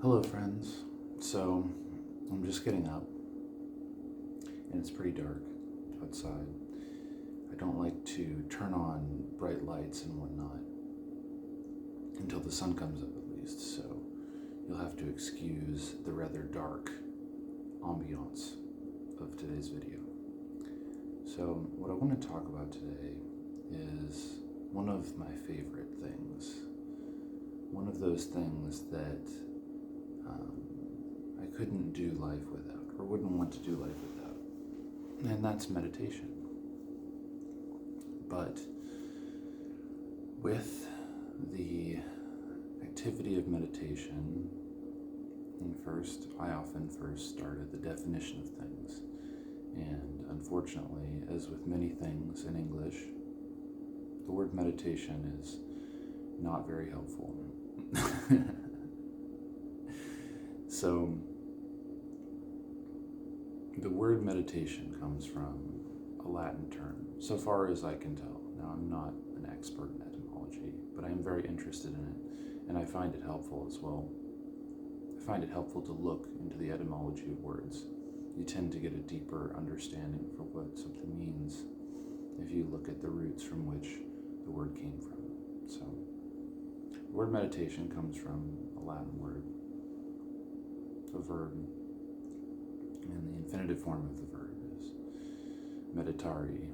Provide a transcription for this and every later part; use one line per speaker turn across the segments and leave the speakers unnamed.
Hello, friends. So, I'm just getting up, and it's pretty dark outside. I don't like to turn on bright lights and whatnot until the sun comes up, at least, so you'll have to excuse the rather dark ambiance of today's video. So, what I want to talk about today is one of my favorite things. One of those things that I couldn't do life without, or wouldn't want to do life without, and that's meditation. But with the activity of meditation, I often first start at the definition of things, and unfortunately, as with many things in English, the word meditation is not very helpful. So, the word meditation comes from a Latin term, so far as I can tell. Now, I'm not an expert in etymology, but I am very interested in it, and I find it helpful as well. I find it helpful to look into the etymology of words. You tend to get a deeper understanding for what something means if you look at the roots from which the word came from. So, the word meditation comes from a Latin word, a verb, and the infinitive form of the verb is meditari.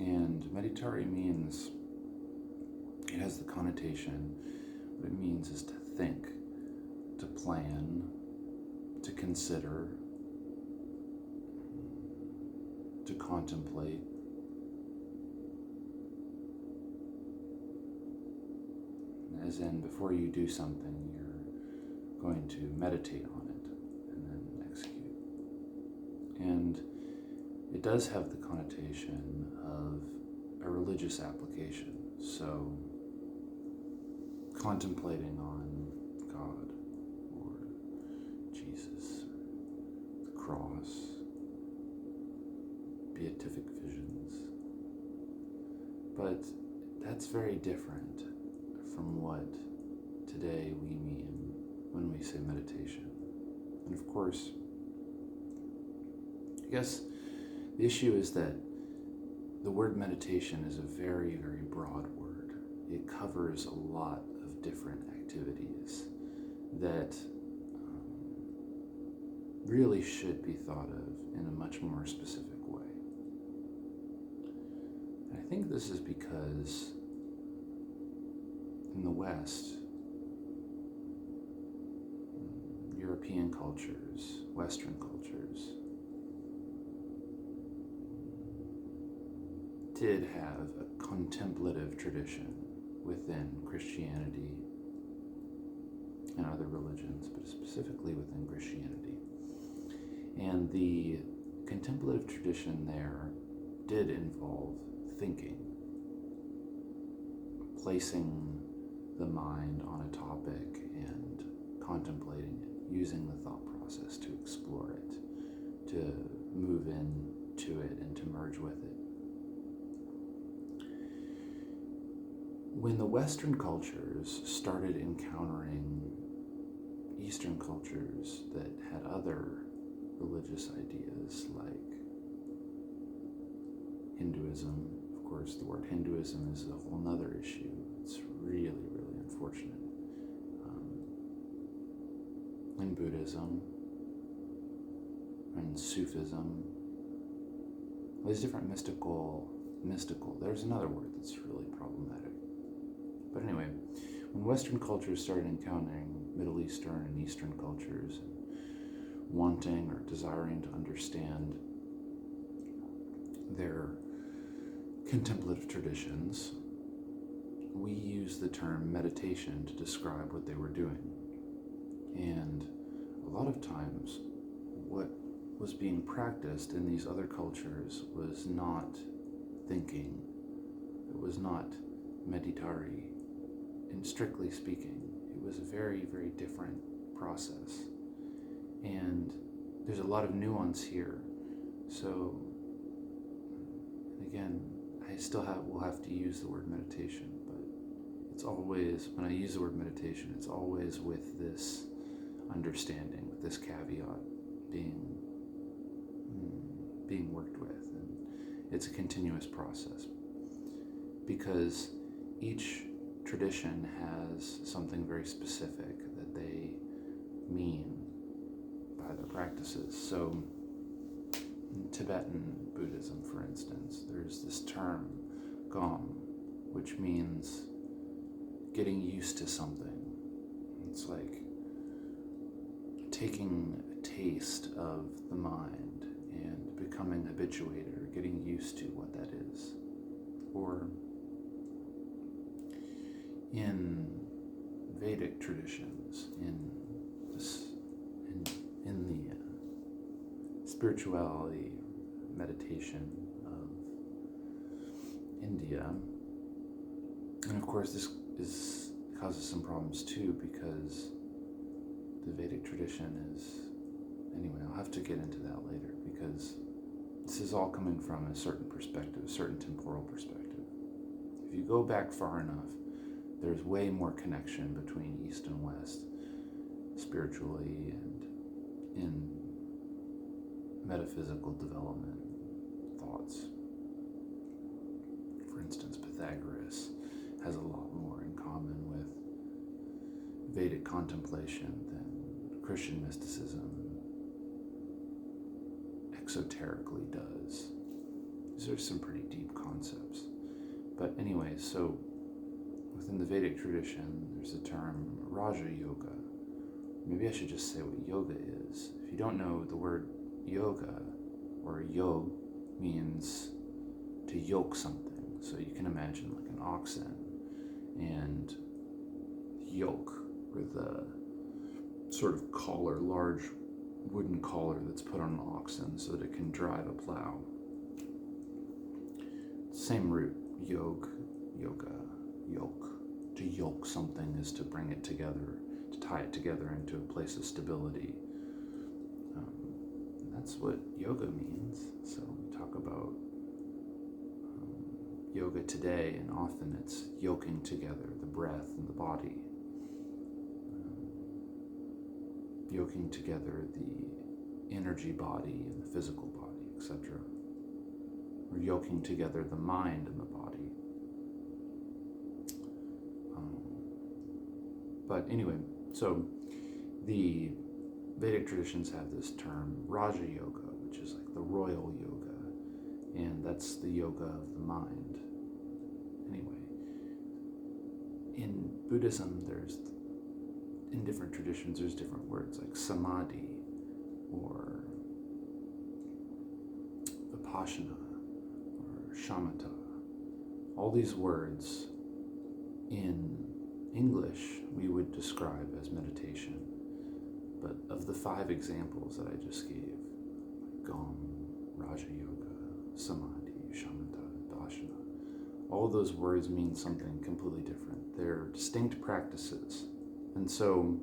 And meditari means, it has the connotation, what it means is to think, to plan, to consider, to contemplate. As in, before you do something, you're going to meditate on it and then execute. And it does have the connotation of a religious application. So, contemplating on God or Jesus, the cross, beatific visions. But that's very different from what today we mean when we say meditation. And of course, I guess the issue is that the word meditation is a very, very broad word. It covers a lot of different activities that really should be thought of in a much more specific way. And I think this is because in the West, European cultures, Western cultures, did have a contemplative tradition within Christianity and other religions, but specifically within Christianity. And the contemplative tradition there did involve thinking, placing the mind on a topic and contemplating it, using the thought process to explore it, to move into it and to merge with it. When the Western cultures started encountering Eastern cultures that had other religious ideas like Hinduism, of course the word Hinduism is a whole nother issue. It's really, really unfortunate. And Buddhism and Sufism, all these different mystical, there's another word that's really problematic. But anyway, when Western cultures started encountering Middle Eastern and Eastern cultures and wanting or desiring to understand their contemplative traditions, we use the term meditation to describe what they were doing. And a lot of times, what was being practiced in these other cultures was not thinking. It was not meditari. And strictly speaking, it was a very, very different process. And there's a lot of nuance here. So, and again, I still will have to use the word meditation, but it's always, when I use the word meditation, it's always with this understanding, with this caveat being worked with. And it's a continuous process, because each tradition has something very specific that they mean by their practices. So in Tibetan Buddhism, for instance, there's this term, gom, which means getting used to something. It's like taking a taste of the mind and becoming habituated, or getting used to what that is. Or in Vedic traditions, in the spirituality, meditation of India, and of course this causes some problems too, because the Vedic tradition is, anyway, I'll have to get into that later, because this is all coming from a certain perspective, a certain temporal perspective. If you go back far enough, there's way more connection between East and West, spiritually and in metaphysical development thoughts. For instance, Pythagoras has a lot more in common with Vedic contemplation than Christian mysticism exoterically does. These are some pretty deep concepts. But anyway, so within the Vedic tradition, there's the term Raja Yoga. Maybe I should just say what yoga is. If you don't know, the word yoga or yog means to yoke something. So you can imagine like an oxen, and yoke, or the sort of collar, large wooden collar that's put on an oxen so that it can drive a plow. Same root, yoga, yoke. To yoke something is to bring it together, to tie it together into a place of stability. That's what yoga means. So we talk about yoga today, and often it's yoking together the breath and the body, yoking together the energy body and the physical body, etc. Or yoking together the mind and the body. But anyway, so the Vedic traditions have this term Raja Yoga, which is like the royal yoga, and that's the yoga of the mind. Anyway, in Buddhism, in different traditions, there's different words like samadhi or vipassana or shamatha. All these words in English we would describe as meditation, but of the 5 examples that I just gave, Gom, Raja Yoga, Samadhi, Shamatha, Vipassana, all of those words mean something completely different. They're distinct practices. And so,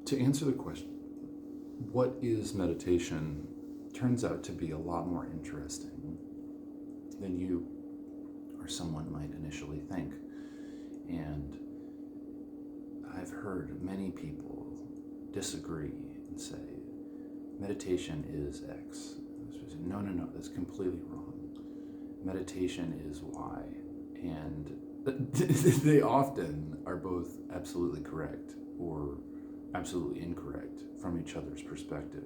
to answer the question, what is meditation, turns out to be a lot more interesting than you or someone might initially think. And I've heard many people disagree and say, meditation is X. No, that's completely wrong. Meditation is Y. And they often are both absolutely correct or absolutely incorrect from each other's perspective.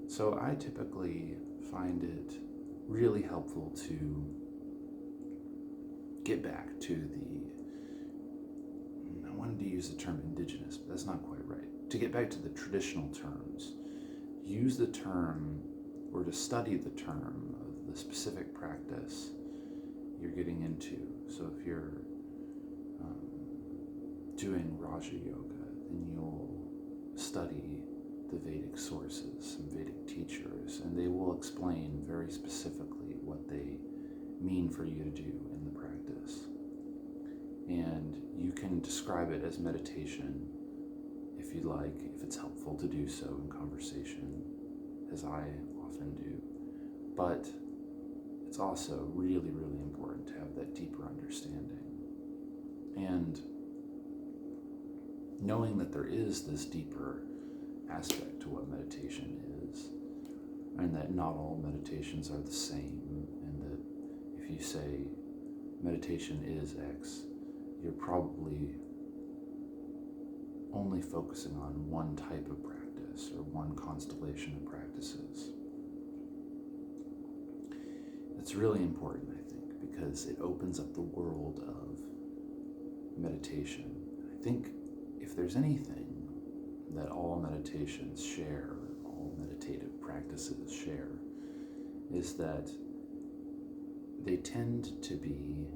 So I typically find it really helpful to get back to I wanted to use the term indigenous, but that's not quite right. To get back to the traditional terms, use the term, or to study the term of the specific practice you're getting into. So if you're doing Raja Yoga, then you'll study the Vedic sources, some Vedic teachers, and they will explain very specifically what they mean for you to do in the practice. And you can describe it as meditation if you'd like, if it's helpful to do so in conversation, as I often do. But it's also really, really important to have that deeper understanding. And knowing that there is this deeper aspect to what meditation is, and that not all meditations are the same, and that if you say meditation is X, you're probably only focusing on one type of practice or one constellation of practices. It's really important, I think, because it opens up the world of meditation. I think if there's anything that all meditations share, all meditative practices share, is that they tend to be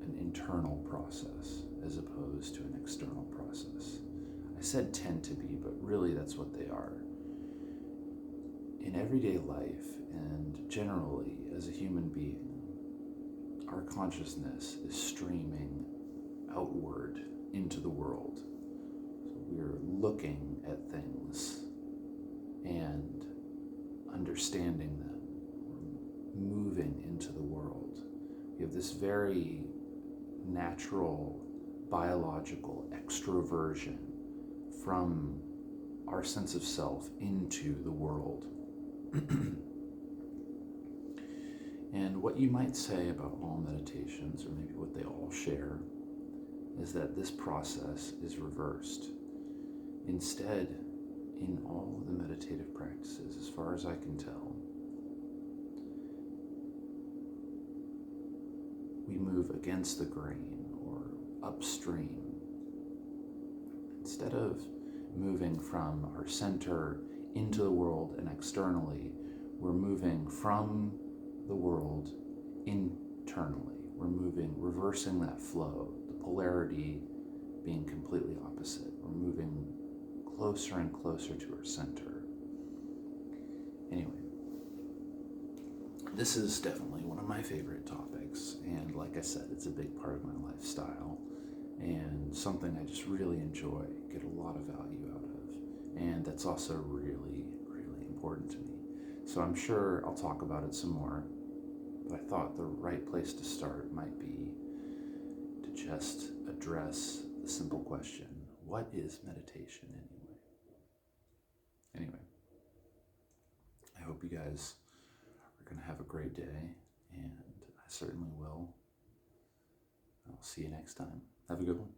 an internal process as opposed to an external process. I said tend to be, but really that's what they are. In everyday life and generally as a human being, our consciousness is streaming outward into the world. So we're looking at things and understanding them, moving into the world. We have this very natural biological extroversion from our sense of self into the world. And what you might say about all meditations, or maybe what they all share, is that this process is reversed. Instead, in all the meditative practices, as far as I can tell, we move against the grain or upstream. Instead of moving from our center into the world and externally, we're moving from the world internally. We're reversing that flow, the polarity being completely opposite. We're moving closer and closer to our center. Anyway, this is definitely one of my favorite topics, and like I said, it's a big part of my lifestyle and something I just really enjoy, get a lot of value out of, and that's also really, really important to me. So I'm sure I'll talk about it some more, but I thought the right place to start might be to just address the simple question, what is meditation anyway? Anyway, I hope you guys are going to have a great day, and I certainly will. I'll see you next time. Have a good one.